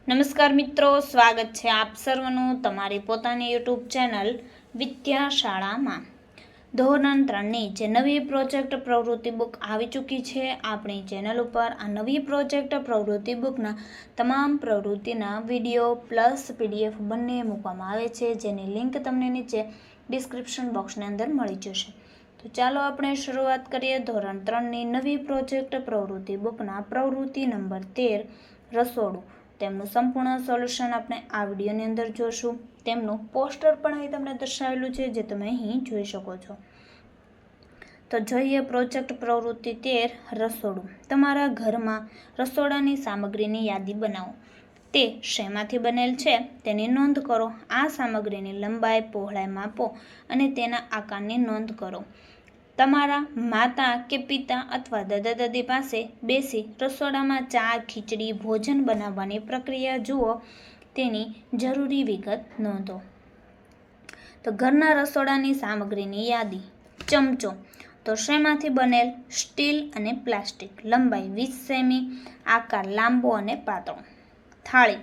નમસ્કાર મિત્રો, સ્વાગત છે આપ સર્વનું તમારી પોતાની યુટ્યુબ ચેનલ વિદ્યાશાળામાં. ધોરણ 3ની જે નવી પ્રોજેક્ટ પ્રવૃત્તિ બુક આવી ચૂકી છે આપણી ચેનલ ઉપર, આ નવી પ્રોજેક્ટ પ્રવૃત્તિ બુકના તમામ પ્રવૃત્તિના વિડીયો પ્લસ PDF બંને મૂકવામાં આવે છે, જેની લિંક તમને નીચે ડિસ્ક્રિપ્શન બોક્સની અંદર મળી જશે. તો ચાલો આપણે શરૂઆત કરીએ ધોરણ 3ની નવી પ્રોજેક્ટ પ્રવૃત્તિ બુકના પ્રવૃત્તિ નંબર 13 રસોડું. તેમનું સંપૂર્ણ સોલ્યુશન આપણે આ વિડીયોની અંદર જોશું. તેમનું પોસ્ટર પણ અહીં તમને દર્શાવેલું છે, જે તમે અહીં જોઈ શકો છો. તો જોઈએ પ્રોજેક્ટ પ્રવૃત્તિ 13 રસોડું. તમારા ઘરમાં રસોડાની સામગ્રીની યાદી બનાવો. તે શેમાંથી બનેલ છે તેની નોંધ કરો. આ સામગ્રીની લંબાઈ, પહોળાઈ માપો અને તેના આકારની નોંધ કરો. તમારા માતા કે પિતા અથવા દાદા દાદી પાસે બેસી રસોડામાં ચા, ખીચડી, ભોજન બનાવવાની પ્રક્રિયા જુઓ. તેની જરૂરી વિગત નોંધો. તો ઘરના રસોડાની સામગ્રીની યાદી. ચમચો તો શેમાંથી બનેલ? સ્ટીલ અને પ્લાસ્ટિક. લંબાઈ 20 સેમી, આકાર લાંબો અને પાતળો. થાળી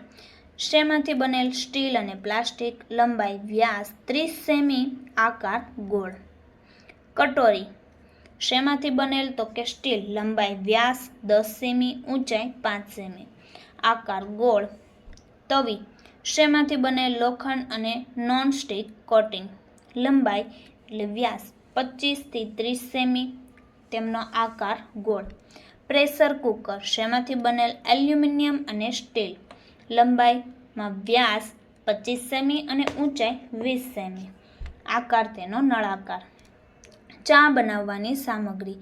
શેમાંથી બનેલ? સ્ટીલ અને પ્લાસ્ટિક. લંબાઈ, વ્યાસ 30 સેમી, આકાર ગોળ. કટોરી શેમાંથી બનેલ? તો કે સ્ટીલ. લંબાઈ, વ્યાસ 10 સેમી, ઊંચાઈ 5 સેમી, આકાર ગોળ. તવી શેમાંથી બનેલ? લોખંડ અને નોનસ્ટિક કોટિંગ. લંબાઈ એટલે વ્યાસ 25 થી 30 સેમી, તેમનો આકાર ગોળ. પ્રેશર કુકર શેમાંથી બનેલ? એલ્યુમિનિયમ અને સ્ટીલ. લંબાઈમાં વ્યાસ 25 સેમી અને ઊંચાઈ 20 સેમી, આકાર તેનો નળાકાર. ચા બનાવવાની સામગ્રી.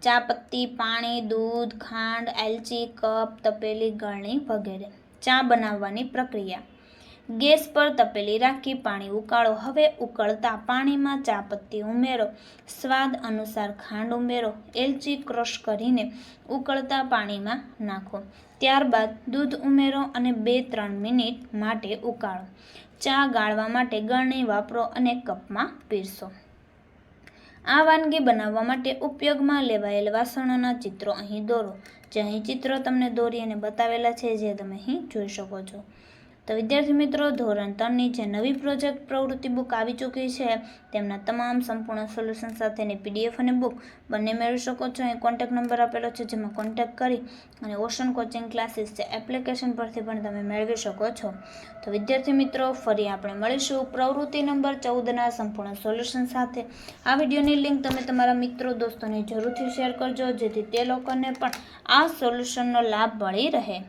ચા પત્તી, પાણી, દૂધ, ખાંડ, એલચી, કપ, તપેલી, ગળણી વગેરે. ચા બનાવવાની પ્રક્રિયા. ગેસ પર તપેલી રાખી પાણી ઉકાળો. હવે ઉકળતા પાણીમાં ચા પત્તી ઉમેરો. સ્વાદ અનુસાર ખાંડ ઉમેરો. એલચી ક્રશ કરીને ઉકળતા પાણીમાં નાખો. ત્યારબાદ દૂધ ઉમેરો અને 2-3 મિનિટ માટે ઉકાળો. ચા ગાળવા માટે ગળણી વાપરો અને કપમાં પીરસો. આ વાનગી બનાવવા માટે ઉપયોગમાં લેવાયેલ વાસણોના ચિત્રો અહીં દોરો. જે અહીં ચિત્રો તમને દોરી અને બતાવેલા છે, જે તમે અહીં જોઈ શકો છો. તો વિદ્યાર્થી મિત્રો, ધોરણ 3ની જે નવી પ્રોજેક્ટ પ્રવૃત્તિ બુક આવી ચૂકી છે તેમના તમામ સંપૂર્ણ સોલ્યુશન સાથેની PDF અને બુક બંને મેળવી શકો છો. અહીં કોન્ટેક્ટ નંબર આપેલો છે, જેમાં કોન્ટેક્ટ કરી અને ઓશન કોચિંગ ક્લાસીસ જે એપ્લિકેશન પરથી પણ તમે મેળવી શકો છો. તો વિદ્યાર્થી મિત્રો, ફરી આપણે મળીશું પ્રવૃત્તિ નંબર 14ના સંપૂર્ણ સોલ્યુશન સાથે. આ વિડીયોની લિંક તમે તમારા મિત્રો દોસ્તોને જરૂરથી શેર કરજો, જેથી તે લોકોને પણ આ સોલ્યુશનનો લાભ મળી રહે.